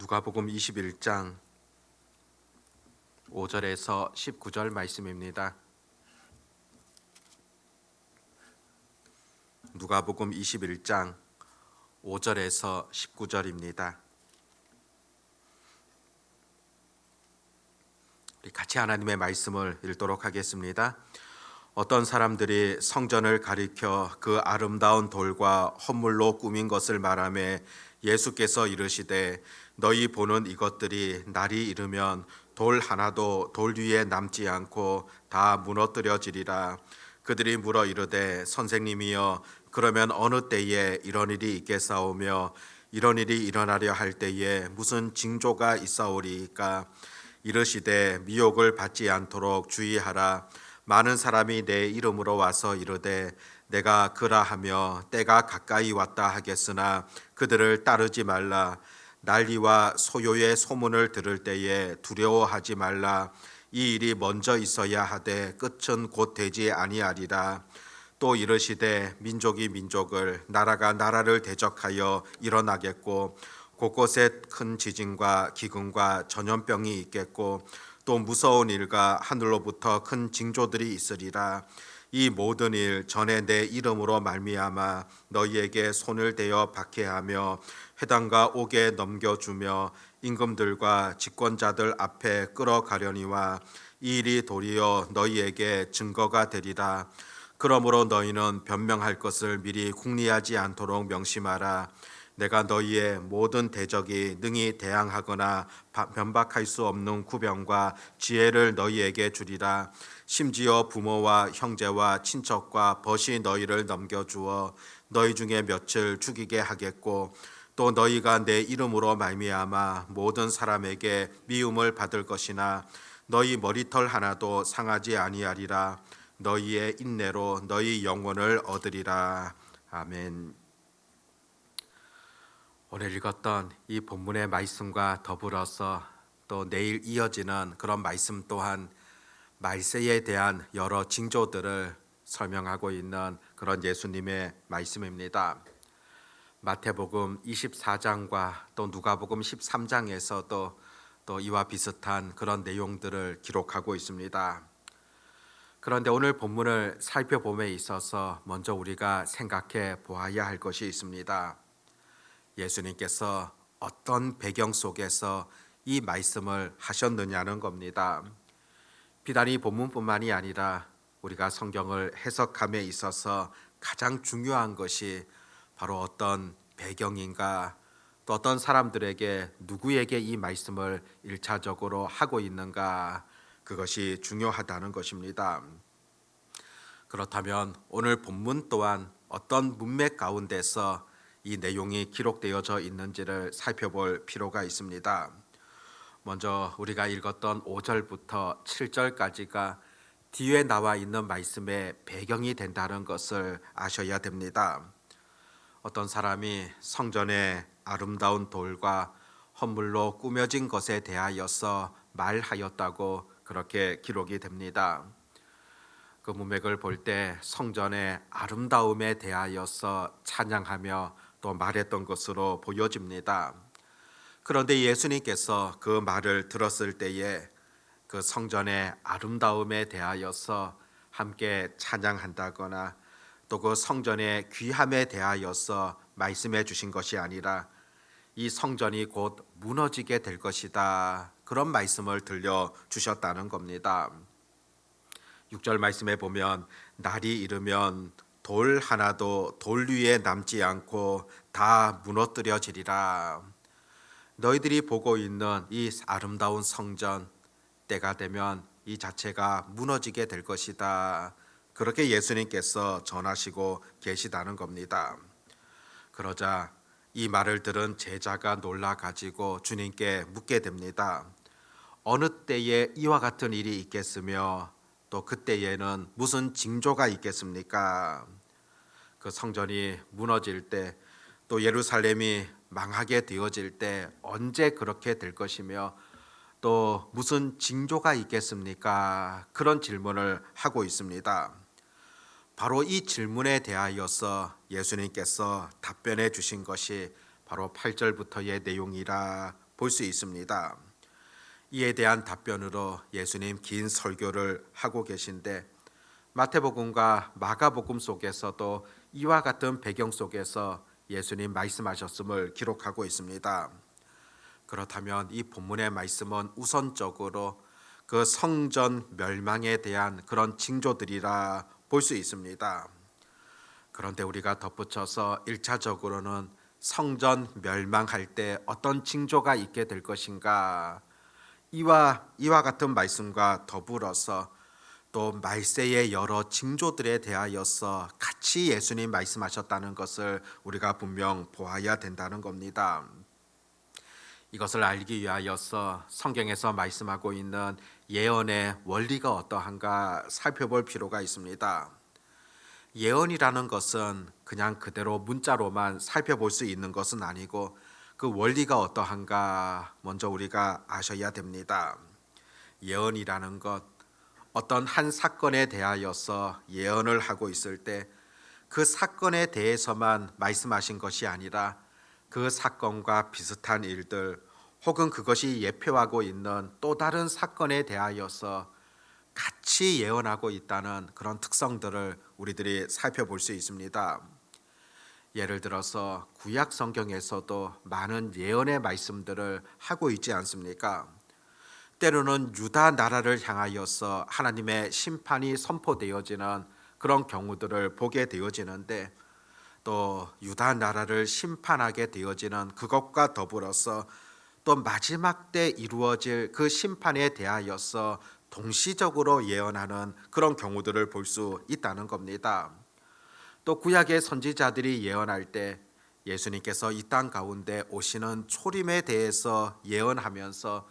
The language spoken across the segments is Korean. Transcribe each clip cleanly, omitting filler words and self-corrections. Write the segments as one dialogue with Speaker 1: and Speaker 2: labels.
Speaker 1: 누가복음 21장 5절에서 19절 말씀입니다. 누가복음 21장 5절에서 19절입니다. 우리 같이 하나님의 말씀을 읽도록 하겠습니다. 어떤 사람들이 성전을 가리켜 그 아름다운 돌과 헌물로 꾸민 것을 말하며 예수께서 이르시되 너희 보는 이것들이 날이 이르면 돌 하나도 돌 위에 남지 않고 다 무너뜨려지리라. 그들이 물어 이르되 선생님이여 그러면 어느 때에 이런 일이 있겠사오며 이런 일이 일어나려 할 때에 무슨 징조가 있사오리이까. 이르시되 미혹을 받지 않도록 주의하라. 많은 사람이 내 이름으로 와서 이르되 내가 그라하며 때가 가까이 왔다 하겠으나 그들을 따르지 말라. 난리와 소요의 소문을 들을 때에 두려워하지 말라. 이 일이 먼저 있어야 하되 끝은 곧 되지 아니하리라. 또 이르시되 민족이 민족을 나라가 나라를 대적하여 일어나겠고 곳곳에 큰 지진과 기근과 전염병이 있겠고 또 무서운 일과 하늘로부터 큰 징조들이 있으리라. 이 모든 일 전에 내 이름으로 말미암아 너희에게 손을 대어 박해하며 회당과 옥에 넘겨주며 임금들과 집권자들 앞에 끌어가려니와 이 일이 도리어 너희에게 증거가 되리라. 그러므로 너희는 변명할 것을 미리 궁리하지 않도록 명심하라. 내가 너희의 모든 대적이 능히 대항하거나 변박할 수 없는 구병과 지혜를 너희에게 주리라. 심지어 부모와 형제와 친척과 벗이 너희를 넘겨주어 너희 중에 몇을 죽이게 하겠고 또 너희가 내 이름으로 말미암아 모든 사람에게 미움을 받을 것이나 너희 머리털 하나도 상하지 아니하리라. 너희의 인내로 너희 영혼을 얻으리라. 아멘. 오늘 읽었던 이 본문의 말씀과 더불어서 또 내일 이어지는 그런 말씀 또한 말세에 대한 여러 징조들을 설명하고 있는 그런 예수님의 말씀입니다. 마태복음 24장과 또 누가복음 13장에서도 또 이와 비슷한 그런 내용들을 기록하고 있습니다. 그런데 오늘 본문을 살펴봄에 있어서 먼저 우리가 생각해 보아야 할 것이 있습니다. 예수님께서 어떤 배경 속에서 이 말씀을 하셨느냐는 겁니다. 비단 이 본문뿐만이 아니라 우리가 성경을 해석함에 있어서 가장 중요한 것이 바로 어떤 배경인가, 또 어떤 사람들에게 누구에게 이 말씀을 1차적으로 하고 있는가, 그것이 중요하다는 것입니다. 그렇다면 오늘 본문 또한 어떤 문맥 가운데서 이 내용이 기록되어져 있는지를 살펴볼 필요가 있습니다. 먼저 우리가 읽었던 5절부터 7절까지가 뒤에 나와 있는 말씀의 배경이 된다는 것을 아셔야 됩니다. 어떤 사람이 성전의 아름다운 돌과 헌물로 꾸며진 것에 대하여서 말하였다고 그렇게 기록이 됩니다. 그 문맥을 볼 때 성전의 아름다움에 대하여서 찬양하며 또 말했던 것으로 보여집니다. 그런데 예수님께서 그 말을 들었을 때에 그 성전의 아름다움에 대하여서 함께 찬양한다거나 또 그 성전의 귀함에 대하여서 말씀해 주신 것이 아니라 이 성전이 곧 무너지게 될 것이다, 그런 말씀을 들려주셨다는 겁니다. 6절 말씀에 보면 날이 이르면 돌 하나도 돌 위에 남지 않고 다 무너뜨려지리라. 너희들이 보고 있는 이 아름다운 성전, 때가 되면 이 자체가 무너지게 될 것이다, 그렇게 예수님께서 전하시고 계시다는 겁니다. 그러자 이 말을 들은 제자가 놀라 가지고 주님께 묻게 됩니다. 어느 때에 이와 같은 일이 있겠으며 또 그때에는 무슨 징조가 있겠습니까? 그 성전이 무너질 때, 또 예루살렘이 망하게 되어질 때 언제 그렇게 될 것이며 또 무슨 징조가 있겠습니까? 그런 질문을 하고 있습니다. 바로 이 질문에 대하여서 예수님께서 답변해 주신 것이 바로 8절부터의 내용이라 볼 수 있습니다. 이에 대한 답변으로 예수님 긴 설교를 하고 계신데 마태복음과 마가복음 속에서도 이와 같은 배경 속에서 예수님 말씀하셨음을 기록하고 있습니다. 그렇다면 이 본문의 말씀은 우선적으로 그 성전 멸망에 대한 그런 징조들이라 볼 수 있습니다. 그런데 우리가 덧붙여서 1차적으로는 성전 멸망할 때 어떤 징조가 있게 될 것인가, 이와 같은 말씀과 더불어서 또 말세의 여러 징조들에 대하여서 같이 예수님 말씀하셨다는 것을 우리가 분명 보아야 된다는 겁니다. 이것을 알기 위하여서 성경에서 말씀하고 있는 예언의 원리가 어떠한가 살펴볼 필요가 있습니다. 예언이라는 것은 그냥 그대로 문자로만 살펴볼 수 있는 것은 아니고 그 원리가 어떠한가 먼저 우리가 아셔야 됩니다. 예언이라는 것, 어떤 한 사건에 대하여서 예언을 하고 있을 때 그 사건에 대해서만 말씀하신 것이 아니라 그 사건과 비슷한 일들 혹은 그것이 예표하고 있는 또 다른 사건에 대하여서 같이 예언하고 있다는 그런 특성들을 우리들이 살펴볼 수 있습니다. 예를 들어서 구약 성경에서도 많은 예언의 말씀들을 하고 있지 않습니까? 때로는 유다 나라를 향하여서 하나님의 심판이 선포되어지는 그런 경우들을 보게 되어지는데 또 유다 나라를 심판하게 되어지는 그것과 더불어서 또 마지막 때 이루어질 그 심판에 대하여서 동시적으로 예언하는 그런 경우들을 볼 수 있다는 겁니다. 또 구약의 선지자들이 예언할 때 예수님께서 이 땅 가운데 오시는 초림에 대해서 예언하면서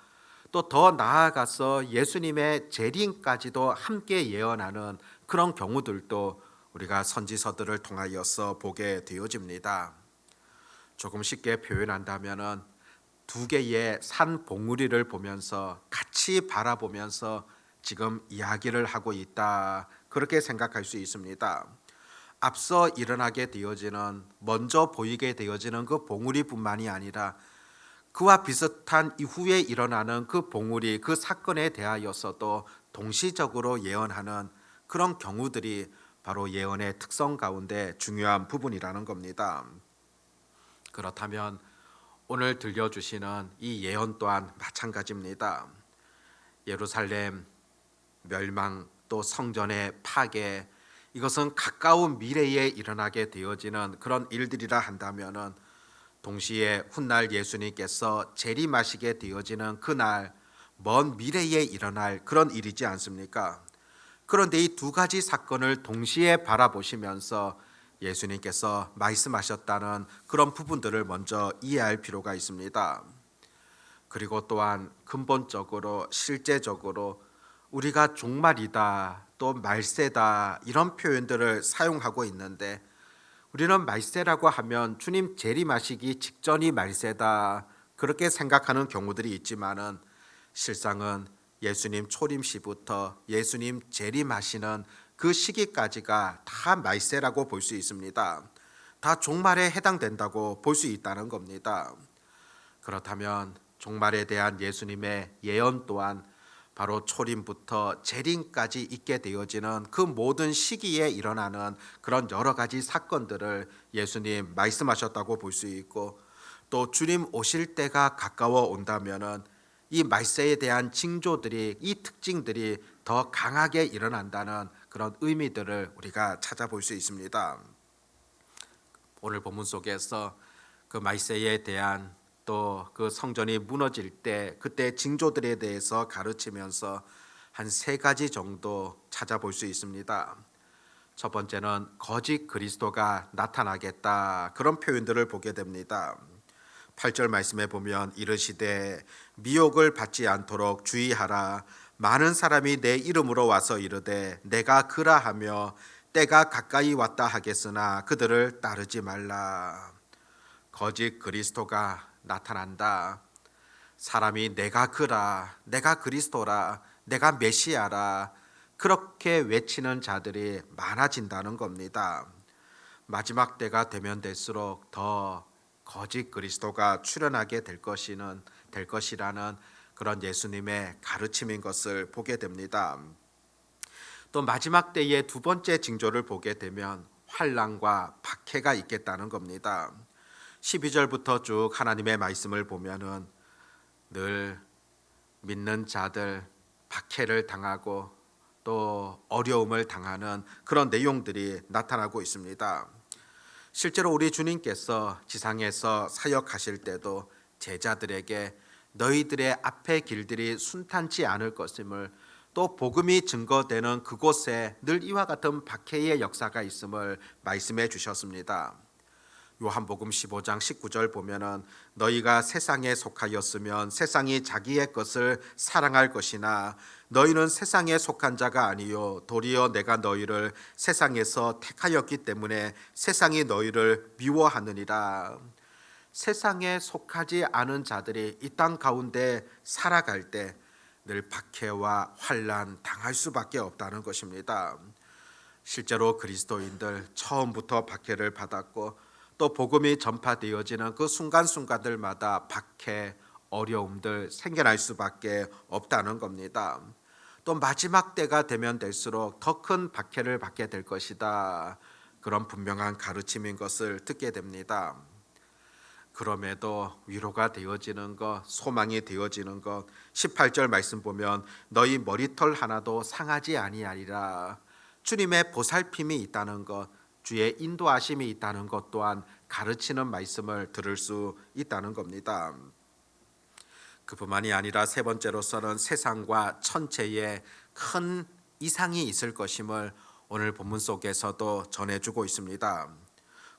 Speaker 1: 또 더 나아가서 예수님의 재림까지도 함께 예언하는 그런 경우들도 우리가 선지서들을 통하여서 보게 되어집니다. 조금 쉽게 표현한다면은 두 개의 산 봉우리를 보면서 같이 바라보면서 지금 이야기를 하고 있다, 그렇게 생각할 수 있습니다. 앞서 일어나게 되어지는, 먼저 보이게 되어지는 그 봉우리뿐만이 아니라 그와 비슷한 이후에 일어나는 그 봉우리, 그 사건에 대하여서도 동시적으로 예언하는 그런 경우들이 바로 예언의 특성 가운데 중요한 부분이라는 겁니다. 그렇다면 오늘 들려주시는 이 예언 또한 마찬가지입니다. 예루살렘 멸망, 또 성전의 파괴, 이것은 가까운 미래에 일어나게 되어지는 그런 일들이라 한다면은 동시에 훗날 예수님께서 재림하시게 되어지는 그날, 먼 미래에 일어날 그런 일이지 않습니까? 그런데 이 두 가지 사건을 동시에 바라보시면서 예수님께서 말씀하셨다는 그런 부분들을 먼저 이해할 필요가 있습니다. 그리고 또한 근본적으로 실제적으로 우리가 종말이다, 또 말세다, 이런 표현들을 사용하고 있는데 우리는 말세라고 하면 주님 재림하시기 직전이 말세다, 그렇게 생각하는 경우들이 있지만은 실상은 예수님 초림 시부터 예수님 재림하시는 그 시기까지가 다 말세라고 볼 수 있습니다. 다 종말에 해당된다고 볼 수 있다는 겁니다. 그렇다면 종말에 대한 예수님의 예언 또한 바로 초림부터 재림까지 있게 되어지는 그 모든 시기에 일어나는 그런 여러 가지 사건들을 예수님 말씀하셨다고 볼 수 있고, 또 주님 오실 때가 가까워 온다면은 이 말세에 대한 징조들이, 이 특징들이 더 강하게 일어난다는 그런 의미들을 우리가 찾아볼 수 있습니다. 오늘 본문 속에서 그 말세에 대한 또 그 성전이 무너질 때 그때 징조들에 대해서 가르치면서 한 세 가지 정도 찾아볼 수 있습니다. 첫 번째는 거짓 그리스도가 나타나겠다, 그런 표현들을 보게 됩니다. 8절 말씀에 보면 이르시되 미혹을 받지 않도록 주의하라. 많은 사람이 내 이름으로 와서 이르되 내가 그라하며 때가 가까이 왔다 하겠으나 그들을 따르지 말라. 거짓 그리스도가 나타난다. 사람이 내가 그라, 내가 그리스도라, 내가 메시아라, 그렇게 외치는 자들이 많아진다는 겁니다. 마지막 때가 되면 될수록 더 거짓 그리스도가 출현하게 될 것이라는 그런 예수님의 가르침인 것을 보게 됩니다. 또 마지막 때의 두 번째 징조를 보게 되면 환난과 박해가 있겠다는 겁니다. 12절부터 쭉 하나님의 말씀을 보면은 늘 믿는 자들 박해를 당하고 또 어려움을 당하는 그런 내용들이 나타나고 있습니다. 실제로 우리 주님께서 지상에서 사역하실 때도 제자들에게 너희들의 앞의 길들이 순탄치 않을 것임을, 또 복음이 증거되는 그곳에 늘 이와 같은 박해의 역사가 있음을 말씀해 주셨습니다. 요한복음 15장 19절 보면은 너희가 세상에 속하였으면 세상이 자기의 것을 사랑할 것이나 너희는 세상에 속한 자가 아니요 도리어 내가 너희를 세상에서 택하였기 때문에 세상이 너희를 미워하느니라. 세상에 속하지 않은 자들이 이 땅 가운데 살아갈 때 늘 박해와 환난 당할 수밖에 없다는 것입니다. 실제로 그리스도인들 처음부터 박해를 받았고 또 복음이 전파되어지는 그 순간순간들마다 박해, 어려움들 생겨날 수밖에 없다는 겁니다. 또 마지막 때가 되면 될수록 더 큰 박해를 받게 될 것이다. 그런 분명한 가르침인 것을 듣게 됩니다. 그럼에도 위로가 되어지는 것, 소망이 되어지는 것, 18절 말씀 보면 너희 머리털 하나도 상하지 아니하리라. 주님의 보살핌이 있다는 것, 주의 인도하심이 있다는 것 또한 가르치는 말씀을 들을 수 있다는 겁니다. 그뿐만이 아니라 세 번째로서는 세상과 천체에 큰 이상이 있을 것임을 오늘 본문 속에서도 전해주고 있습니다.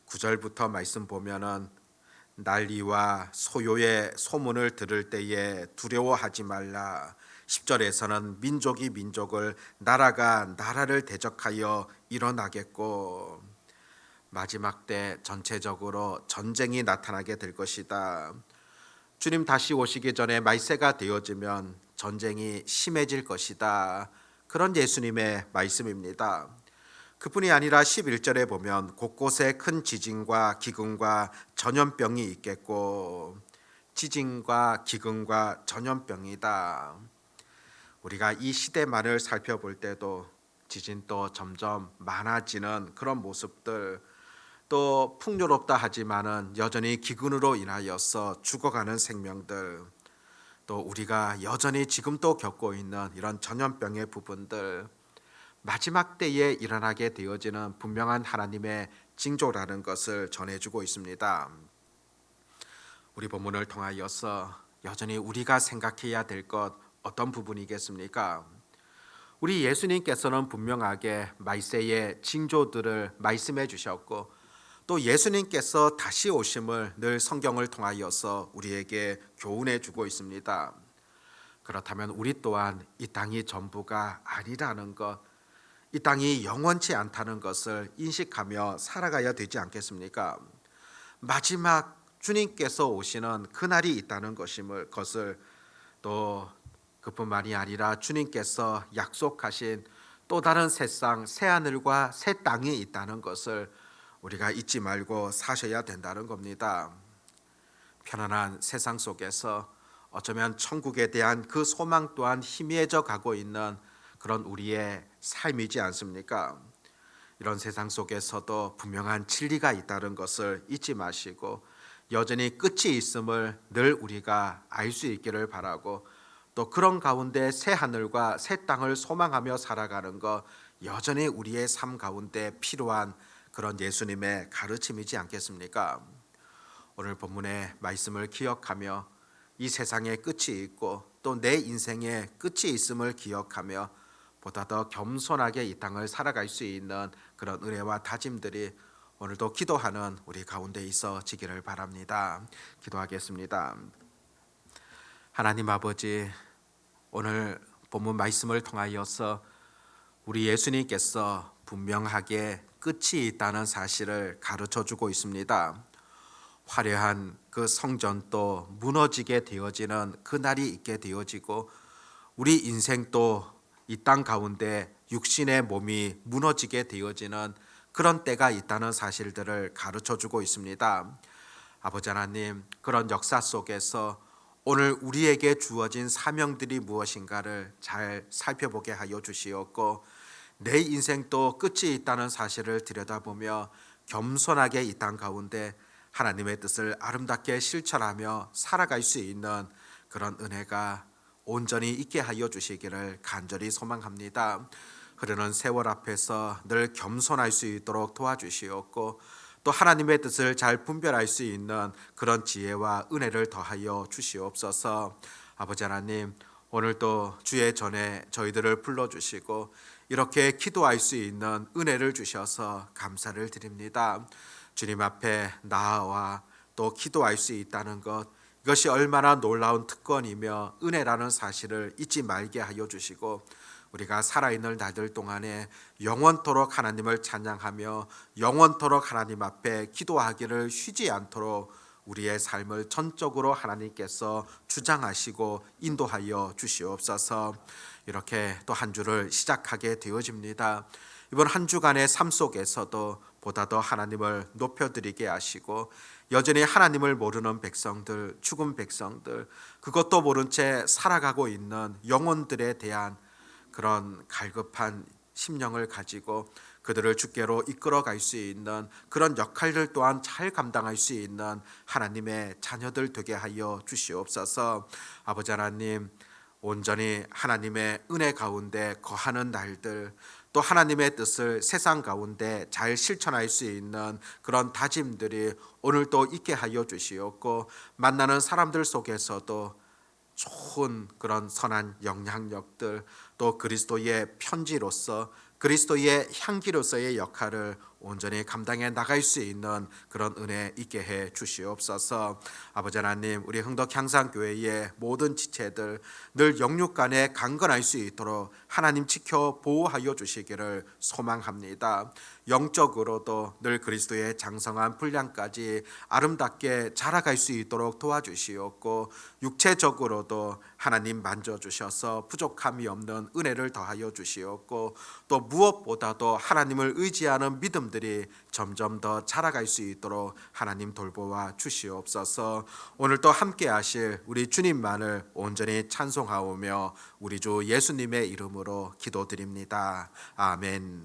Speaker 1: 9절부터 말씀 보면은 난리와 소요의 소문을 들을 때에 두려워하지 말라. 10절에서는 민족이 민족을, 나라가 나라를 대적하여 일어나겠고, 마지막 때 전체적으로 전쟁이 나타나게 될 것이다. 주님 다시 오시기 전에 말세가 되어지면 전쟁이 심해질 것이다. 그런 예수님의 말씀입니다. 그뿐이 아니라 11절에 보면 곳곳에 큰 지진과 기근과 전염병이 있겠고, 지진과 기근과 전염병이다. 우리가 이 시대만을 살펴볼 때도 지진도 점점 많아지는 그런 모습들, 또 풍요롭다 하지만은 여전히 기근으로 인하여서 죽어가는 생명들, 또 우리가 여전히 지금도 겪고 있는 이런 전염병의 부분들, 마지막 때에 일어나게 되어지는 분명한 하나님의 징조라는 것을 전해주고 있습니다. 우리 본문을 통하여서 여전히 우리가 생각해야 될 것 어떤 부분이겠습니까? 우리 예수님께서는 분명하게 말세의 징조들을 말씀해 주셨고, 또 예수님께서 다시 오심을 늘 성경을 통하여서 우리에게 교훈해 주고 있습니다. 그렇다면 우리 또한 이 땅이 전부가 아니라는 것, 이 땅이 영원치 않다는 것을 인식하며 살아가야 되지 않겠습니까? 마지막 주님께서 오시는 그날이 있다는 것을, 또 그뿐만이 아니라 주님께서 약속하신 또 다른 세상, 새하늘과 새 땅이 있다는 것을 우리가 잊지 말고 사셔야 된다는 겁니다. 편안한 세상 속에서 어쩌면 천국에 대한 그 소망 또한 희미해져 가고 있는 그런 우리의 삶이지 않습니까? 이런 세상 속에서도 분명한 진리가 있다는 것을 잊지 마시고 여전히 끝이 있음을 늘 우리가 알 수 있기를 바라고, 또 그런 가운데 새 하늘과 새 땅을 소망하며 살아가는 것, 여전히 우리의 삶 가운데 필요한 그런 예수님의 가르침이지 않겠습니까? 오늘 본문의 말씀을 기억하며 이 세상에 끝이 있고 또 내 인생에 끝이 있음을 기억하며 보다 더 겸손하게 이 땅을 살아갈 수 있는 그런 은혜와 다짐들이 오늘도 기도하는 우리 가운데 있어지기를 바랍니다. 기도하겠습니다. 하나님 아버지, 오늘 본문 말씀을 통하여서 우리 예수님께서 분명하게 끝이 있다는 사실을 가르쳐 주고 있습니다. 화려한 그 성전도 무너지게 되어지는 그날이 있게 되어지고, 우리 인생도 이 땅 가운데 육신의 몸이 무너지게 되어지는 그런 때가 있다는 사실들을 가르쳐 주고 있습니다. 아버지 하나님, 그런 역사 속에서 오늘 우리에게 주어진 사명들이 무엇인가를 잘 살펴보게 하여 주시옵고, 내 인생도 끝이 있다는 사실을 들여다보며 겸손하게 이 땅 가운데 하나님의 뜻을 아름답게 실천하며 살아갈 수 있는 그런 은혜가 온전히 있게 하여 주시기를 간절히 소망합니다. 흐르는 세월 앞에서 늘 겸손할 수 있도록 도와주시옵고, 또 하나님의 뜻을 잘 분별할 수 있는 그런 지혜와 은혜를 더하여 주시옵소서. 아버지 하나님, 오늘도 주의 전에 저희들을 불러주시고 이렇게 기도할 수 있는 은혜를 주셔서 감사를 드립니다. 주님 앞에 나아와 또 기도할 수 있다는 것, 이것이 얼마나 놀라운 특권이며 은혜라는 사실을 잊지 말게 하여 주시고, 우리가 살아있는 날들 동안에 영원토록 하나님을 찬양하며 영원토록 하나님 앞에 기도하기를 쉬지 않도록 우리의 삶을 전적으로 하나님께서 주장하시고 인도하여 주시옵소서. 이렇게 또 한 주를 시작하게 되어집니다. 이번 한 주간의 삶 속에서도 보다 더 하나님을 높여드리게 하시고, 여전히 하나님을 모르는 백성들, 죽은 백성들, 그것도 모른 채 살아가고 있는 영혼들에 대한 그런 갈급한 심령을 가지고 그들을 주께로 이끌어갈 수 있는 그런 역할들 또한 잘 감당할 수 있는 하나님의 자녀들 되게 하여 주시옵소서. 아버지 하나님, 온전히 하나님의 은혜 가운데 거하는 날들, 또 하나님의 뜻을 세상 가운데 잘 실천할 수 있는 그런 다짐들이 오늘도 있게 하여 주시옵고, 만나는 사람들 속에서도 좋은 그런 선한 영향력들, 또 그리스도의 편지로서 그리스도의 향기로서의 역할을 온전히 감당해 나갈 수 있는 그런 은혜 있게 해 주시옵소서. 아버지 하나님, 우리 흥덕 향상교회의 모든 지체들 늘 영육간에 강건할 수 있도록 하나님 지켜 보호하여 주시기를 소망합니다. 영적으로도 늘 그리스도의 장성한 분량까지 아름답게 자라갈 수 있도록 도와주시옵고, 육체적으로도 하나님 만져주셔서 부족함이 없는 은혜를 더하여 주시옵고, 또 무엇보다도 하나님을 의지하는 믿음들이 점점 더 자라갈 수 있도록 하나님 돌보아 주시옵소서. 오늘도 함께 하실 우리 주님만을 온전히 찬송하오며 우리 주 예수님의 이름으로 기도드립니다. 아멘.